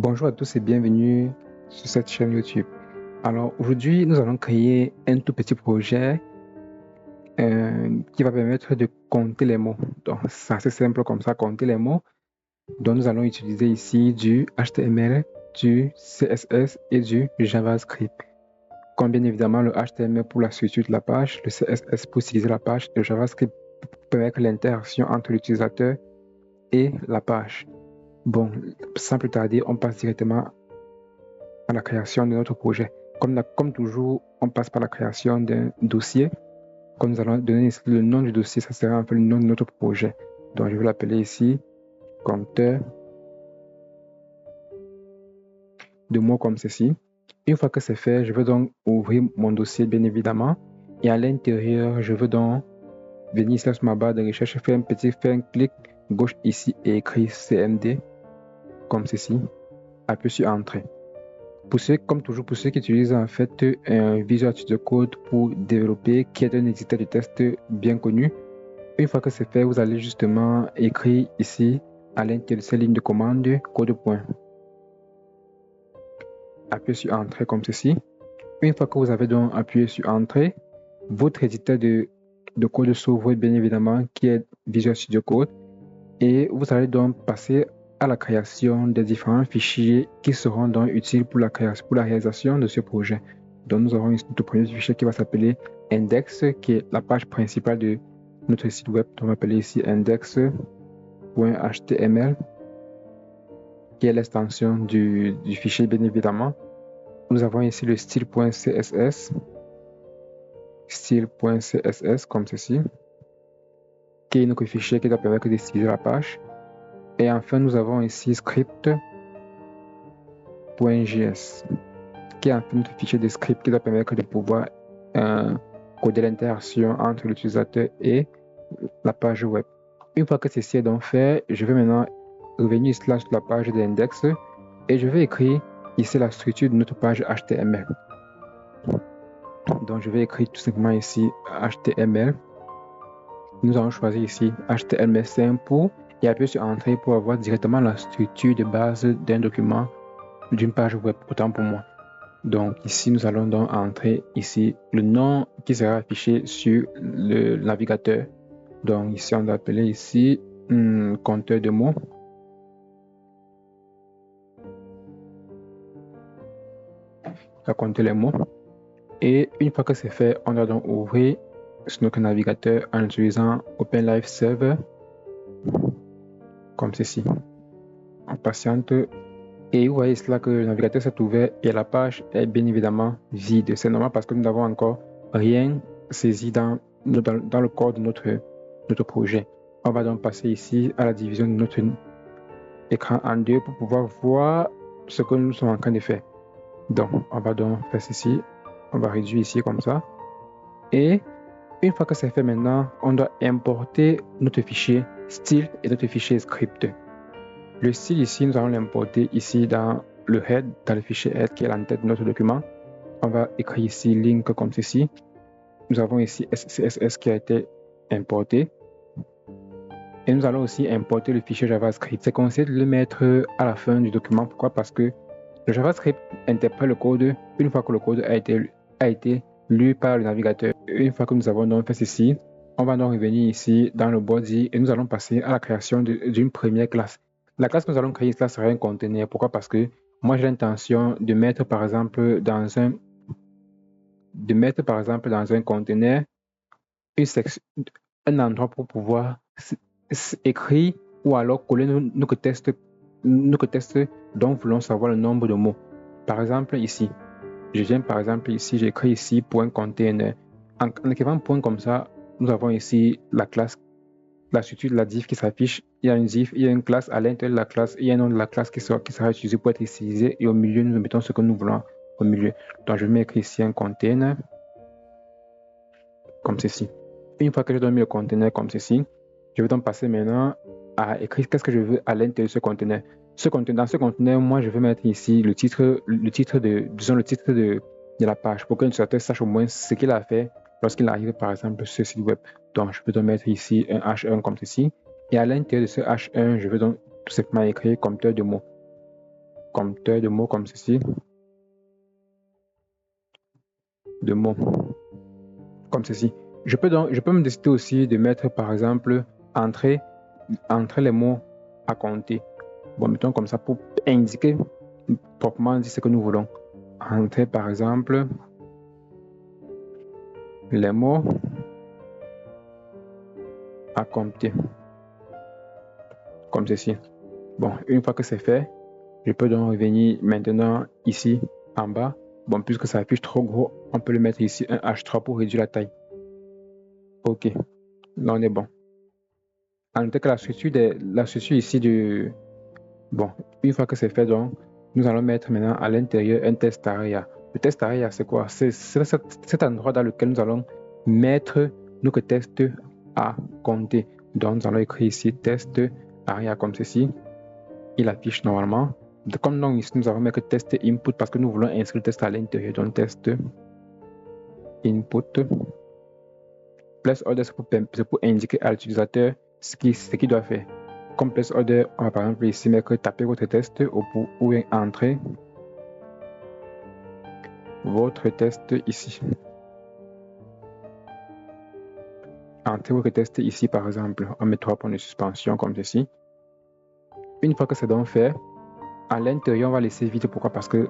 Bonjour à tous et bienvenue sur cette chaîne YouTube. Alors aujourd'hui, nous allons créer un tout petit projet qui va permettre de compter les mots. Donc c'est assez simple comme ça, compter les mots. Donc nous allons utiliser ici du HTML, du CSS et du JavaScript. Comme bien évidemment le HTML pour la structure de la page, le CSS pour utiliser la page, et le JavaScript pour permettre l'interaction entre l'utilisateur et la page. Bon, sans plus tarder, on passe directement à la création de notre projet. Comme toujours, on passe par la création d'un dossier. Comme nous allons donner ici le nom du dossier, ça sera un peu le nom de notre projet. Donc, je vais l'appeler ici compteur de mots comme ceci. Une fois que c'est fait, je veux donc ouvrir mon dossier, bien évidemment. Et à l'intérieur, je veux donc venir ici sur ma barre de recherche, faire un clic gauche ici et écrire CMD comme ceci. Appuie sur Entrée. Comme toujours, pour ceux qui utilisent en fait un Visual Studio Code pour développer, qui est un éditeur de test bien connu, une fois que c'est fait, vous allez justement écrire ici à l'intérieur de cette ligne de commande code point. Appuyez sur Entrée comme ceci. Une fois que vous avez donc appuyé sur Entrée, votre éditeur de code s'ouvre bien évidemment, qui est Visual Studio Code, et vous allez donc passer à la création des différents fichiers qui seront donc utiles pour la réalisation de ce projet. Donc nous aurons ici notre premier fichier qui va s'appeler index, qui est la page principale de notre site web. On va appeler ici index.html, qui est l'extension du fichier bien évidemment. Nous avons ici le style.css, comme ceci, qui est notre fichier qui va permettre de styliser la page. Et enfin, nous avons ici script.js, qui est un fichier de script qui va permettre de pouvoir coder l'interaction entre l'utilisateur et la page web. Une fois que ceci est donc fait, je vais maintenant revenir sur la page de l'index et je vais écrire ici la structure de notre page HTML. Donc je vais écrire tout simplement ici HTML. Nous allons choisir ici HTML5 et appuyer sur Entrée pour avoir directement la structure de base d'un document, d'une page web, autant pour moi. Donc ici, nous allons donc entrer ici le nom qui sera affiché sur le navigateur. Donc ici, on va appeler ici compteur de mots. On va compter les mots. Et une fois que c'est fait, on va donc ouvrir sur notre navigateur en utilisant OpenLive comme ceci. On patiente. Et vous voyez cela que le navigateur s'est ouvert et la page est bien évidemment vide. C'est normal parce que nous n'avons encore rien saisi dans le corps de notre projet. On va donc passer ici à la division de notre écran en deux pour pouvoir voir ce que nous sommes en train de faire. Donc, on va donc faire ceci. On va réduire ici comme ça. Et une fois que c'est fait maintenant, on doit importer notre fichier style et notre fichier script. Le style ici, nous allons l'importer ici dans le head, dans le fichier head qui est l'entête de notre document. On va écrire ici link comme ceci. Nous avons ici CSS qui a été importé. Et nous allons aussi importer le fichier JavaScript. C'est conseillé de le mettre à la fin du document. Pourquoi? Parce que le JavaScript interprète le code une fois que le code a été lu par le navigateur. Une fois que nous avons donc fait ceci, on va donc revenir ici dans le body et nous allons passer à la création d'une première classe. La classe que nous allons créer, cela sera un conteneur. Pourquoi? Parce que moi, j'ai l'intention de mettre par exemple dans un conteneur un endroit pour pouvoir écrire ou alors coller nos tests dont voulons savoir le nombre de mots. Par exemple, ici, j'écris ici point container. En écrivant point comme ça, nous avons ici la classe, la structure de la div qui s'affiche. Il y a une div, il y a une classe à l'intérieur de la classe, il y a un nom de la classe qui sera utilisé pour être utilisé et au milieu, nous mettons ce que nous voulons au milieu. Donc, je vais écrire ici un container comme ceci. Une fois que j'ai mis le conteneur comme ceci, je vais donc passer maintenant à écrire qu'est-ce que je veux à l'intérieur de ce conteneur. Dans ce conteneur, moi, je vais mettre ici le titre de la page pour que l'utilisateur sache au moins ce qu'il a fait lorsqu'il arrive, par exemple, sur ce site web. Donc, je peux donc mettre ici un H1 comme ceci. Et à l'intérieur de ce H1, je vais donc tout simplement écrire compteur de mots. compteur de mots comme ceci. De mots comme ceci. Je peux me décider aussi de mettre par exemple entrer les mots à compter. Bon, mettons comme ça pour indiquer proprement dit ce que nous voulons. Entrer par exemple les mots à compter. Comme ceci. Bon, une fois que c'est fait, je peux donc revenir maintenant ici en bas. Bon, puisque ça affiche trop gros, on peut le mettre ici un H3 pour réduire la taille. Ok, là on est bon. À noter que la structure ici du... Bon, une fois que c'est fait, donc, nous allons mettre maintenant à l'intérieur un test area. Le test area, c'est quoi? C'est cet endroit dans lequel nous allons mettre nos tests à compter. Donc, nous allons écrire ici test area comme ceci. Il affiche normalement. Comme donc ici, nous avons mis que test input parce que nous voulons inscrire le test à l'intérieur. Donc, test input. Placeholder, c'est pour indiquer à l'utilisateur ce qu'il doit faire. Comme placeholder, on va par exemple ici mettre taper votre test ou entrer votre test ici. Entrez votre test ici par exemple. On met 3 points de suspension comme ceci. Une fois que c'est donc fait, à l'intérieur, on va laisser vide. Pourquoi? Parce que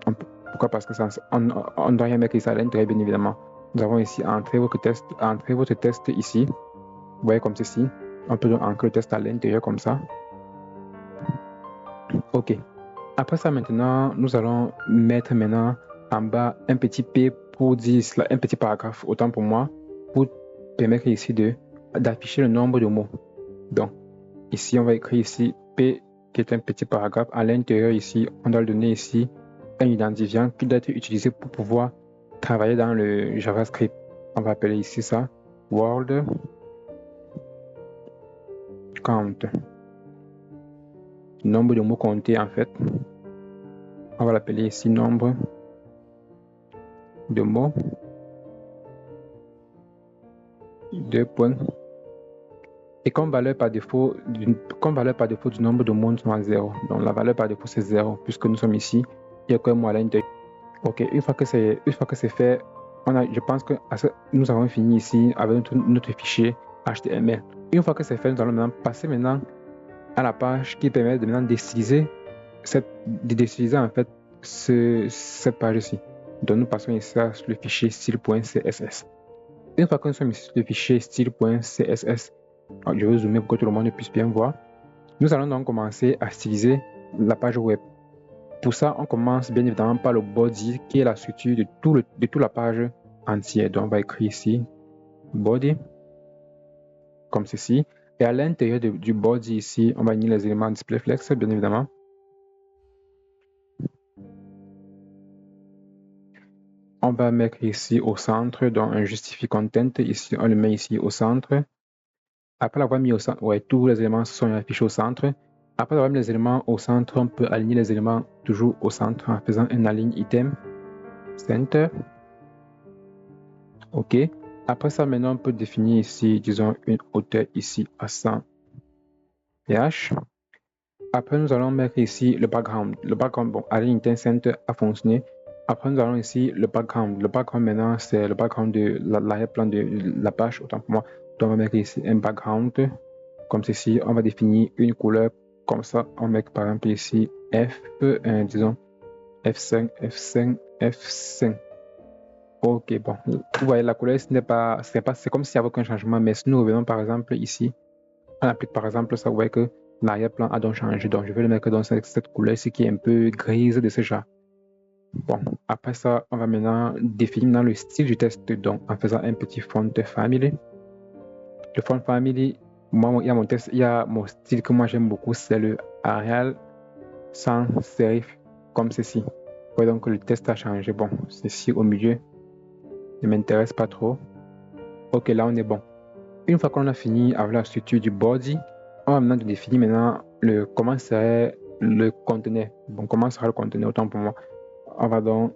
on ne doit rien mettre ici à l'intérieur, bien évidemment. Nous avons ici entrer votre test ici. Vous voyez comme ceci. On peut donc ancrer le test à l'intérieur comme ça. Ok. Après ça, maintenant, nous allons mettre maintenant en bas un petit P pour dire un petit paragraphe, autant pour moi, pour permettre ici d'afficher le nombre de mots. Donc, ici, on va écrire ici P qui est un petit paragraphe. À l'intérieur, ici, on doit le donner ici un identifiant qui doit être utilisé pour pouvoir travailler dans le JavaScript. On va appeler ici ça Word Count. Nombre de mots comptés en fait. On va l'appeler ici nombre de mots. 2 points. Et comme valeur par défaut du nombre de mots, nous sommes à 0. Donc la valeur par défaut c'est 0 puisque nous sommes ici. Il y a qu'un mot à l'intérieur. Ok, une fois que c'est fait, je pense que nous avons fini ici avec notre fichier HTML. Une fois que c'est fait, nous allons maintenant passer à la page qui permet de maintenant d'utiliser en fait cette page-ci. Donc nous passons ici sur le fichier style.css. Une fois que nous sommes ici sur le fichier style.css, je vais zoomer pour que tout le monde puisse bien voir. Nous allons donc commencer à styliser la page web. Pour ça, on commence bien évidemment par le body qui est la structure de toute la page entière. Donc on va écrire ici body comme ceci. Et à l'intérieur du body ici, on va unir les éléments displayFlex bien évidemment. On va mettre ici au centre, donc un justify content. Ici, on le met ici au centre. Après l'avoir mis au centre, tous les éléments sont affichés au centre. Après avoir mis les éléments au centre, on peut aligner les éléments toujours au centre en faisant un align item center. OK. Après ça, maintenant, on peut définir ici, disons, une hauteur ici à 100 pH. Après, nous allons mettre ici le background. Le background, bon, align item center a fonctionné. Après, nous allons ici le background. Le background, maintenant, c'est le background de l'arrière-plan de la page, autant pour moi. Donc, on va mettre ici un background. Comme ceci, on va définir une couleur comme ça. On met par exemple ici disons F5, F5, F5. Ok, bon, vous voyez la couleur, c'est comme s'il n'y avait aucun changement, mais si nous revenons par exemple ici, on applique par exemple ça, vous voyez que l'arrière-plan a donc changé. Donc je vais le mettre dans cette couleur ici qui est un peu grise de ce genre. Bon, après ça, on va maintenant définir dans le style du test, donc en faisant un petit font family. Le font family, moi, il y a mon style que moi j'aime beaucoup, c'est le Arial sans serif, comme ceci. Vous voyez donc que le test a changé. Bon, ceci au milieu ne m'intéresse pas trop. Ok, là on est bon. Une fois qu'on a fini avec la structure du body, on va maintenant définir comment serait le conteneur. Bon, comment sera le conteneur, autant pour moi. On va donc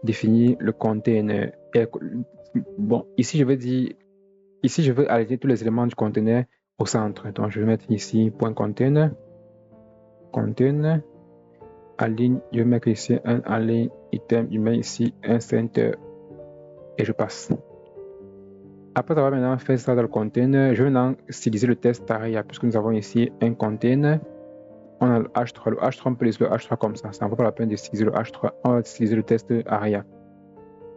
définir le conteneur. Bon, ici je veux aligner tous les éléments du conteneur au centre. Donc je vais mettre ici point container. en ligne, je vais mettre ici un en ligne item, je mets ici un center et je passe. Après avoir maintenant fait ça dans le container, je vais maintenant styliser le test ARIA puisque nous avons ici un container. On a le H3. Le H3, on peut laisser le H3 comme ça. Ça ne vaut pas la peine de styliser le H3. On va styliser le test ARIA.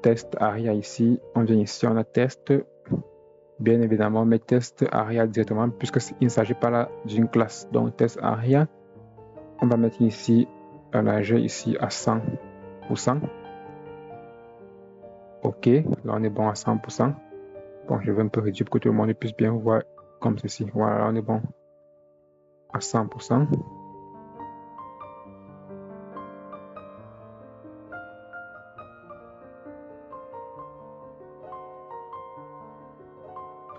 Test ARIA ici. On vient ici, on a test. Bien évidemment, on met test ARIA directement puisqu'il ne s'agit pas là d'une classe. Donc, test ARIA. On va mettre ici un âge ici à 100%. OK. Là, on est bon à 100%. Bon, je vais un peu réduire pour que tout le monde puisse bien voir comme ceci. Voilà, on est bon à 100%.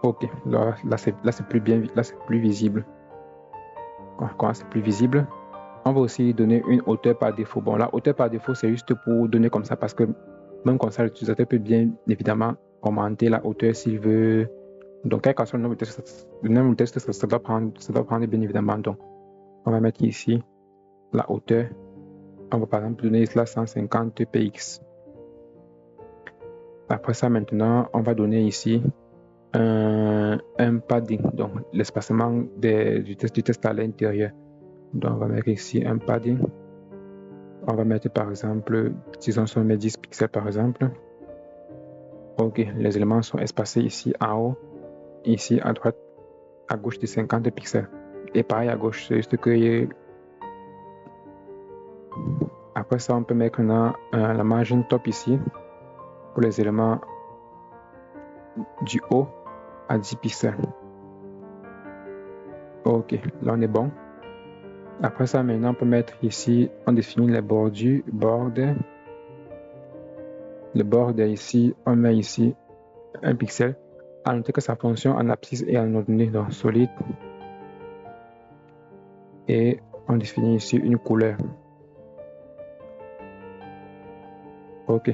OK, là c'est plus bien, là c'est plus visible. Quand c'est plus visible, on va aussi donner une hauteur par défaut. Bon, la hauteur par défaut, c'est juste pour donner comme ça parce que même comme ça, l'utilisateur peut bien évidemment augmenter la hauteur s'il veut. Donc, quel que soit le nombre de tests, ça doit prendre bien évidemment. Donc, on va mettre ici la hauteur. On va par exemple donner cela 150 px. Après ça, maintenant, on va donner ici un padding, donc l'espacement du test à l'intérieur. Donc, on va mettre ici un padding. On va mettre par exemple, disons, on met 10 pixels par exemple. Ok, les éléments sont espacés ici en haut, ici à droite, à gauche de 50 pixels. Et pareil à gauche, c'est juste que. Après ça, on peut mettre maintenant la margin top ici pour les éléments du haut à 10 pixels. Ok, là on est bon. Après ça, maintenant, on peut mettre ici, on définit les bordures, le border ici, on met ici un pixel. À noter que sa fonction en abscisse est en ordonnée, donc solide. Et on définit ici une couleur. Ok.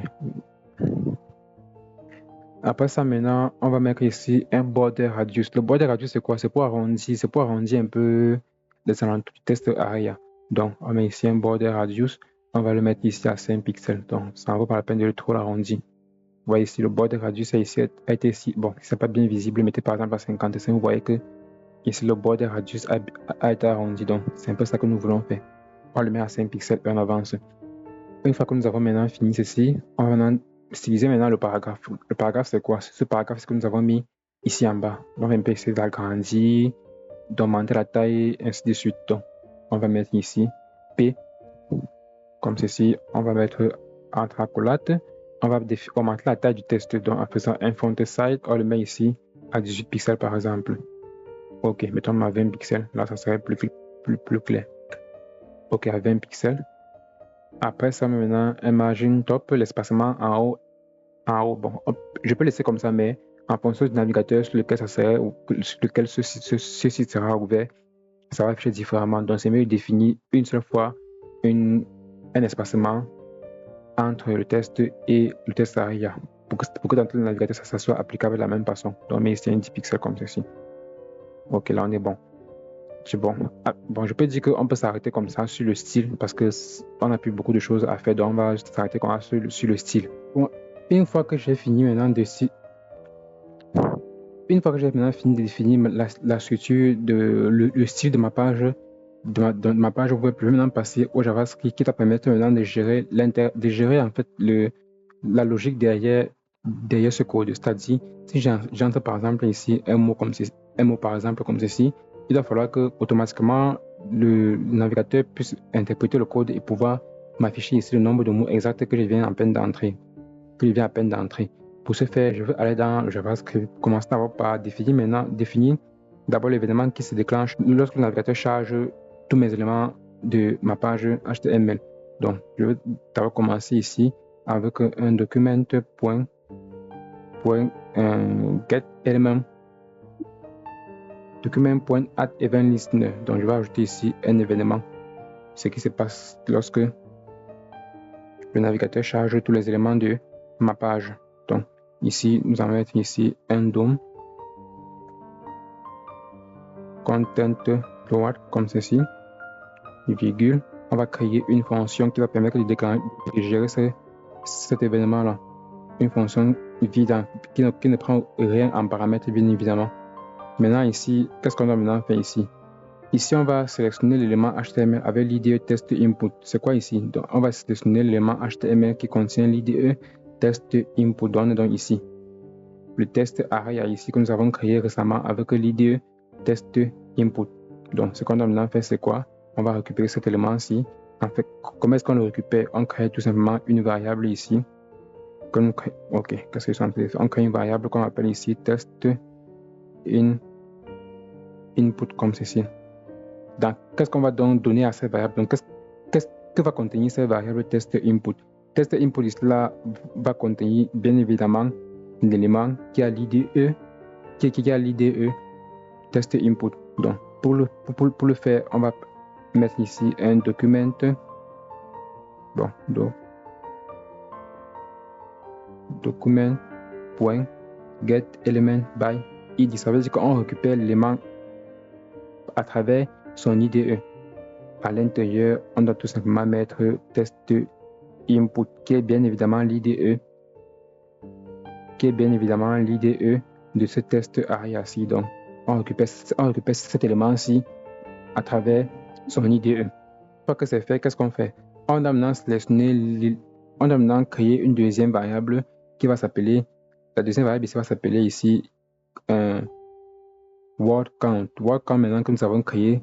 Après ça, maintenant, on va mettre ici un border radius. Le border radius, c'est quoi? C'est pour arrondir un peu les alentours du test ARIA. Donc, on met ici un border radius. On va le mettre ici à 5 pixels. Donc, ça ne vaut pas la peine de le trop l'arrondir. Vous voyez ici, le border radius a été ici. Bon, c'est pas bien visible, mettez par exemple à 55. Vous voyez que ici, le border radius a été arrondi. Donc, c'est un peu ça que nous voulons faire. On le met à 5 pixels et on avance. Une fois que nous avons maintenant fini ceci, on va maintenant styliser maintenant le paragraphe. Le paragraphe, c'est quoi? Ce paragraphe, c'est ce que nous avons mis ici en bas. On va essayer d'agrandir, d'augmenter la taille, ainsi de suite. Donc, on va mettre ici P, comme ceci. On va mettre entre accolades. On va augmenter la taille du texte. Donc, en faisant un font size, on le met ici à 18 pixels par exemple. Ok, mettons à 20 pixels. Là, ça serait plus clair. Ok, à 20 pixels. Après ça, maintenant, un margin top, l'espacement en haut. Bon, je peux laisser comme ça, mais en fonction du navigateur sur lequel ça serait ou sur lequel ceci sera ouvert, ça va afficher différemment. Donc, c'est mieux de définir une seule fois un espacement entre le test et le test ARIA pour que dans tout le navigateur, ça soit applicable de la même façon. Donc, mais ici, un 10 pixels comme ceci. Ok, là, on est bon. C'est bon. Bon, je peux dire qu'on peut s'arrêter comme ça sur le style parce qu'on n'a plus beaucoup de choses à faire. Donc, on va s'arrêter comme ça sur le style. Bon, une fois que j'ai fini maintenant de définir la structure, le style de ma page, de ma page web, je vais maintenant passer au JavaScript qui va permettre maintenant de gérer en fait la logique derrière ce code. C'est-à-dire, si j'entre par exemple ici un mot par exemple comme ceci, il va falloir que automatiquement le navigateur puisse interpréter le code et pouvoir m'afficher ici le nombre de mots exacts que je viens à peine d'entrer. Pour ce faire, je vais aller dans JavaScript, commencer d'abord par définir d'abord l'événement qui se déclenche lorsque le navigateur charge tous mes éléments de ma page HTML. Donc, je vais d'abord commencer ici avec un document get element document.add event listener. Donc, je vais ajouter ici un événement, ce qui se passe lorsque le navigateur charge tous les éléments de ma page. Donc, ici, nous allons mettre ici un DOM content load comme ceci, virgule, on va créer une fonction qui va permettre de gérer cet événement-là. Une fonction vide qui ne prend rien en paramètre, bien évidemment. Maintenant ici, qu'est-ce qu'on doit maintenant faire ici? Ici, on va sélectionner l'élément HTML avec l'IDE test input. C'est quoi ici? Donc, on va sélectionner l'élément HTML qui contient l'IDE test input. Donc ici, le test ARIA ici que nous avons créé récemment avec l'IDE test input. Donc, ce qu'on doit maintenant faire, c'est quoi? On va récupérer cet élément-ci. En fait, comment est-ce qu'on le récupère? On crée tout simplement une variable ici. Ok, qu'est-ce que je suis en train de faire? On crée une variable qu'on appelle ici test input comme ceci. Donc, qu'est-ce qu'on va donc donner à cette variable? Donc, qu'est-ce que va contenir cette variable test input? Test input, cela va contenir bien évidemment l'élément qui a l'IDE, qui a l'IDE test input. Donc, pour le faire, on va mettre ici un document. Bon, document.get element by id. Ça veut dire qu'on récupère l'élément à travers son IDE. À l'intérieur, on doit tout simplement mettre test input qui est bien évidemment l'IDE de ce test ARIA-ci. Donc, on récupère cet élément-ci à travers son IDE. Une fois que c'est fait, qu'est-ce qu'on fait? On doit maintenant créer une deuxième variable qui va s'appeler, la deuxième variable ici va s'appeler ici word count. Word count maintenant que nous avons créé,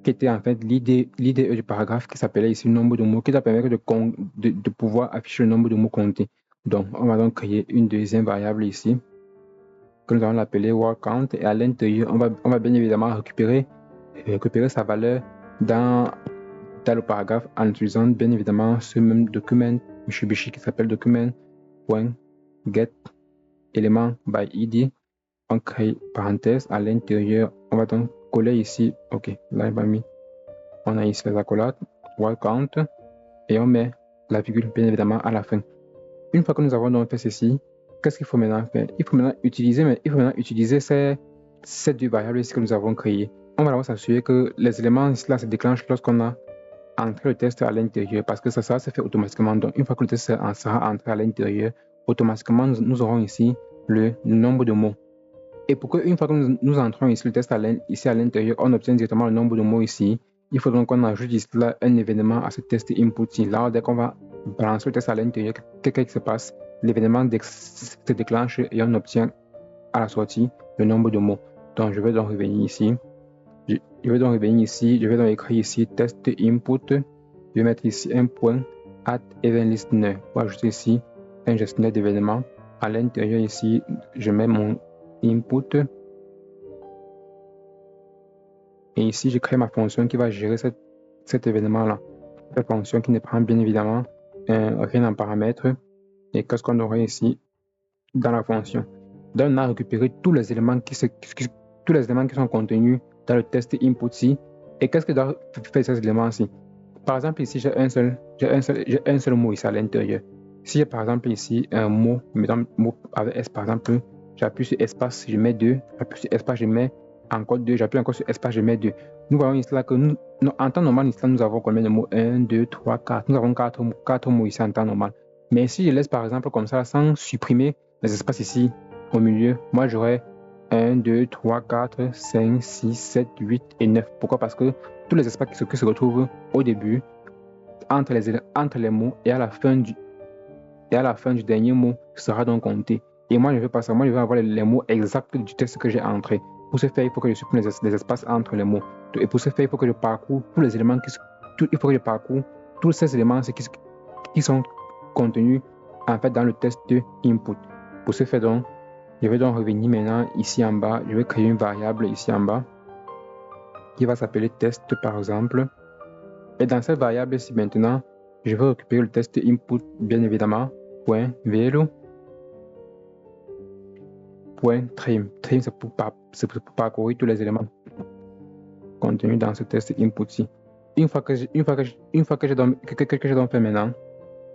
qui était en fait l'IDE du paragraphe qui s'appelait ici le nombre de mots, qui va permettre de pouvoir afficher le nombre de mots comptés. Donc, on va donc créer une deuxième variable ici, que nous allons l'appeler word count, et à l'intérieur, on va bien évidemment récupérer sa valeur dans le paragraphe en utilisant bien évidemment ce même document Mitsubishi qui s'appelle document.get element by id. On crée parenthèse à l'intérieur, on va donc coller ici, ok, là on a ici les accolades, word count, et on met la virgule bien évidemment à la fin. Une fois que nous avons donc fait ceci, qu'est-ce qu'il faut maintenant faire? Il faut maintenant utiliser ces deux variables ici que nous avons créées. On va d'abord s'assurer que les éléments ici là se déclenchent lorsqu'on a entré le test à l'intérieur, parce que ça se fait automatiquement. Donc une fois que le test sera entré à l'intérieur, automatiquement nous aurons ici le nombre de mots. Et pour qu'une fois que nous entrons ici le test ici à l'intérieur, on obtient directement le nombre de mots ici, il faut donc qu'on ajoute ici là un événement à ce test input. Là, dès qu'on va balancer le test à l'intérieur, qu'est-ce qui se passe? L'événement se déclenche et on obtient à la sortie le nombre de mots. Donc je vais donc revenir ici. Je vais donc écrire ici test input. Je vais mettre ici un point add event listener pour ajouter ici un gestionnaire d'événements. À l'intérieur ici, je mets mon input. Et ici, je crée ma fonction qui va gérer cet événement-là. Cette fonction qui ne prend bien évidemment rien en paramètres. Et qu'est-ce qu'on aurait ici dans la fonction? Donc, on a récupéré tous les éléments qui sont contenus dans le test input-ci. Et qu'est-ce que doit faire ces éléments-ci? Par exemple, ici, j'ai un seul mot ici à l'intérieur. Si j'ai par exemple ici un mot, mettons mot avec S par exemple, j'appuie sur espace, je mets 2, j'appuie sur espace, je mets encore 2, j'appuie encore sur espace, je mets 2. Nous voyons ici là que en temps normal, ici là, nous avons combien de mots? 1, 2, 3, 4. Nous avons 4 mots ici en temps normal. Mais si je laisse par exemple comme ça, sans supprimer les espaces ici au milieu, moi j'aurai 1, 2, 3, 4, 5, 6, 7, 8 et 9. Pourquoi? Parce que tous les espaces qui se retrouvent au début, entre les mots et à la fin du dernier mot sera donc compté. Et moi, je ne veux pas ça. Moi, je veux avoir les mots exacts du texte que j'ai entré. Pour ce faire, il faut que je supprime les espaces entre les mots. Et pour ce faire, il faut que je parcours tous les éléments tous ces éléments qui sont contenus en fait dans le test de input. Pour ce faire, donc, je vais donc revenir maintenant ici en bas. Je vais créer une variable ici en bas qui va s'appeler test par exemple. Et dans cette variable ici maintenant, je vais récupérer le test input bien évidemment. .velo .trim. Trim, c'est pour parcourir tous les éléments contenus dans ce test input-ci. Une fois que j'ai donc fait maintenant,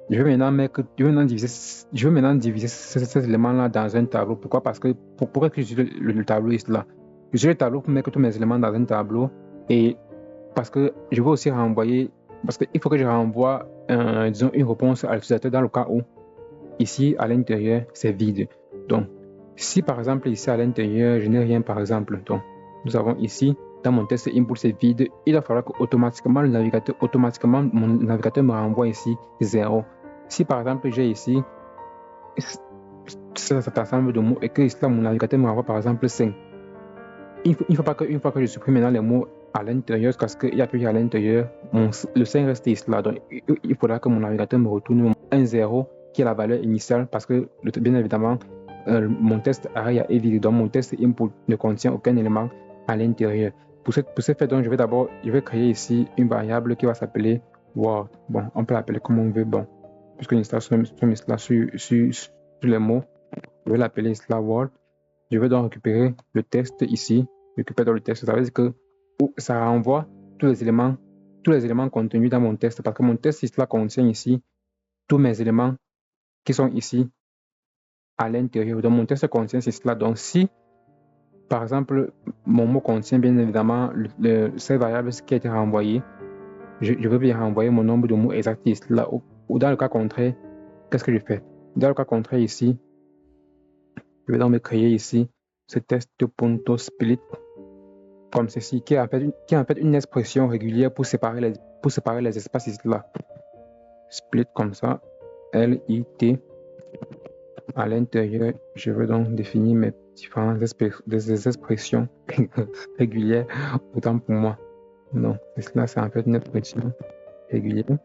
je vais maintenant diviser ces éléments-là dans un tableau. Pourquoi? Parce que pourquoi que j'utilise le tableau ici là? J'utilise le tableau pour mettre tous mes éléments dans un tableau, et parce que je veux aussi renvoyer parce qu'il faut que je renvoie disons une réponse à l'utilisateur dans le cas où ici à l'intérieur c'est vide. Donc si par exemple ici à l'intérieur je n'ai rien par exemple, donc nous avons ici dans mon test input c'est vide, il va falloir que automatiquement mon navigateur me renvoie ici 0. Si par exemple j'ai ici cet ensemble de mots et que ici là, mon navigateur me renvoie par exemple 5, il ne faut pas qu'une fois que je supprime maintenant les mots à l'intérieur, parce qu'il n'y a plus à l'intérieur, le 5 reste ici là. Donc il faudra que mon navigateur me retourne un 0 qui est la valeur initiale, parce que bien évidemment mon test array est vide, donc mon test input ne contient aucun élément à l'intérieur. Pour ce fait, donc je vais créer ici une variable qui va s'appeler word. Bon, on peut l'appeler comme on veut. Bon, puisque nous sommes là sur les mots, je vais l'appeler word. Je vais donc récupérer le test ici, récupérer le test, ça veut dire que ça renvoie tous les éléments contenus dans mon test, parce que mon test ici là contient ici tous mes éléments qui sont ici à l'intérieur. Donc mon test contient cela. Donc si par exemple mon mot contient bien évidemment cette variable qui a été renvoyée, je veux bien renvoyer mon nombre de mots exact ici là, ou dans le cas contraire, qu'est-ce que je fais? Dans le cas contraire ici, je vais donc me créer ici ce test.split comme ceci, qui est en fait une expression régulière pour séparer les espaces ici là. Split comme ça, L-I-T. À l'intérieur, je veux donc définir mes différentes expressions régulières, autant pour moi. Non, cela c'est en fait une expression régulière.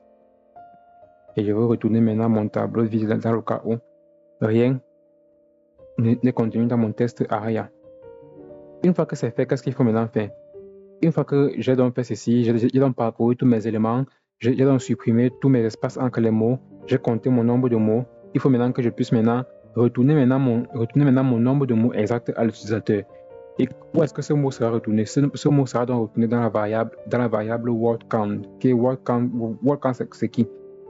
Et je veux retourner maintenant mon tableau vide dans le cas où rien n'est contenu dans mon test ARIA. Une fois que c'est fait, qu'est-ce qu'il faut maintenant faire? Une fois que j'ai donc fait ceci, j'ai donc parcouru tous mes éléments, j'ai donc supprimé tous mes espaces entre les mots, j'ai compté mon nombre de mots. Il faut maintenant que je puisse retourner mon nombre de mots exact à l'utilisateur. Et où est-ce que ce mot sera retourné? Ce mot sera donc retourné dans la variable word count. Word count c'est qui?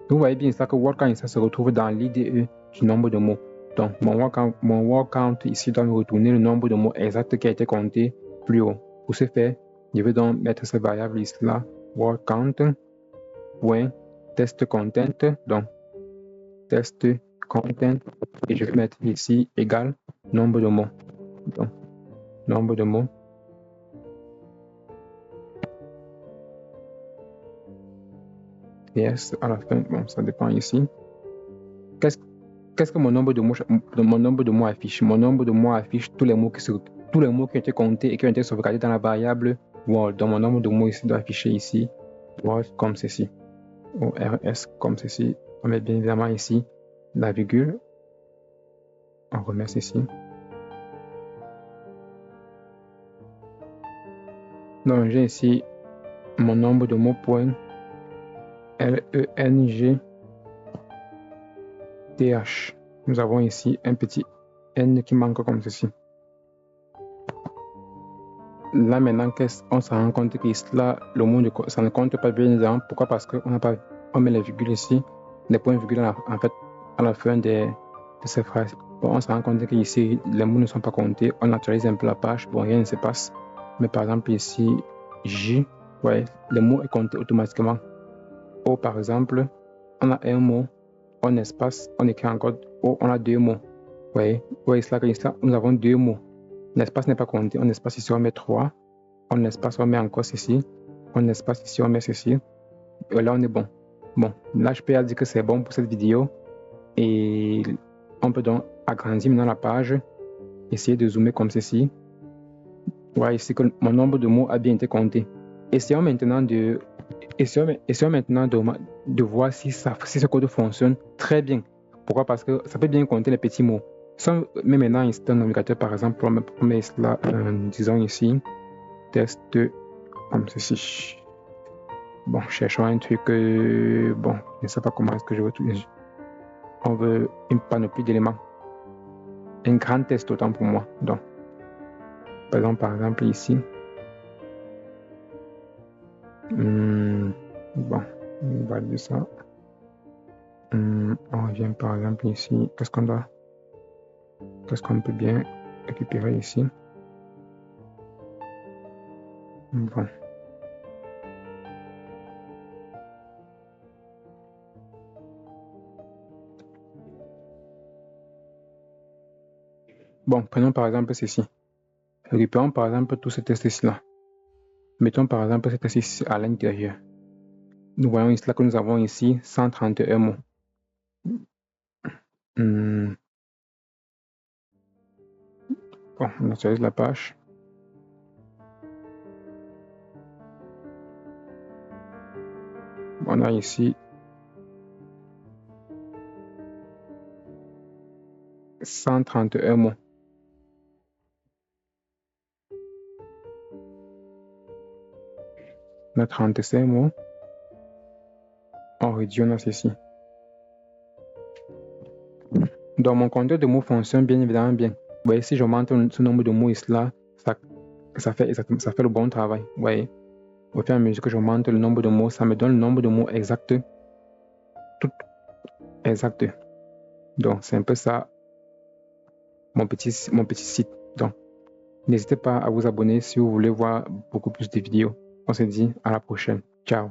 Vous voyez bien ça que word count ça se retrouve dans l'IDE du nombre de mots. Donc mon word count ici doit me retourner le nombre de mots exact qui a été compté plus haut. Pour ce faire, je vais donc mettre cette variable ici là, word count, point, test content, donc test content, et je vais mettre ici égal nombre de mots. Donc, nombre de mots. Yes, à la fin, bon, ça dépend ici. Qu'est-ce que mon nombre de mots affiche? Mon nombre de mots affiche tous les mots qui ont été comptés et qui ont été sauvegardés dans la variable word. Donc mon nombre de mots ici doit afficher ici word comme ceci, ou rs comme ceci. On met bien évidemment ici la virgule. On remet ceci. Donc j'ai ici mon nombre de mots point LENG TH. Nous avons ici un petit N qui manque comme ceci. Là maintenant, on se rend compte que là, le mot ça ne compte pas bien évidemment. Pourquoi? Parce qu'on met les virgules ici, les points virgules en fait à la fin de ces phrases. Bon, on se rend compte que ici les mots ne sont pas comptés. On actualise un peu la page. Bon, rien ne se passe. Mais par exemple ici, J, ouais, le mot est compté automatiquement. O par exemple, on a un mot, on espace, on écrit encore O, on a deux mots. Vous voyez cela que ici, nous avons deux mots. L'espace n'est pas compté. On espace ici, on met 3. On espace, on met encore ceci. On espace ici, on met ceci. Et là, on est bon. Bon, là, je peux dire que c'est bon pour cette vidéo. Et on peut donc agrandir maintenant la page. Essayer de zoomer comme ceci. Vous voyez ici que mon nombre de mots a bien été compté. Essayons maintenant de voir si ce code fonctionne très bien. Pourquoi? Parce que ça peut bien compter les petits mots. Mais maintenant ici dans le navigateur, par exemple, on met cela, disons ici, test comme ceci. Bon, cherchons un truc, bon, je ne sais pas comment est-ce que je veux tout. On veut une panoplie d'éléments. Un grand test autant pour moi. Donc, par exemple ici. Bon, on va dire ça. On revient par exemple ici. Qu'est-ce qu'on peut bien récupérer ici? Bon. Bon, prenons par exemple ceci. Récupérons par exemple tout ce test-ci-là. Mettons par exemple ce test-ci à l'intérieur. Nous voyons ici là que nous avons ici 131 mots. Bon, on actualise la page. On a ici 131 mots. On a 35 mots. On réduit, on a ceci. Donc, mon compteur de mots fonctionne bien évidemment bien. Vous voyez, si j'augmente ce nombre de mots ici là, ça fait le bon travail. Vous voyez, au fur et à mesure que j'augmente le nombre de mots, ça me donne le nombre de mots exact. Tout exact. Donc, c'est un peu ça, mon petit site. Donc, n'hésitez pas à vous abonner si vous voulez voir beaucoup plus de vidéos. On se dit à la prochaine. Ciao.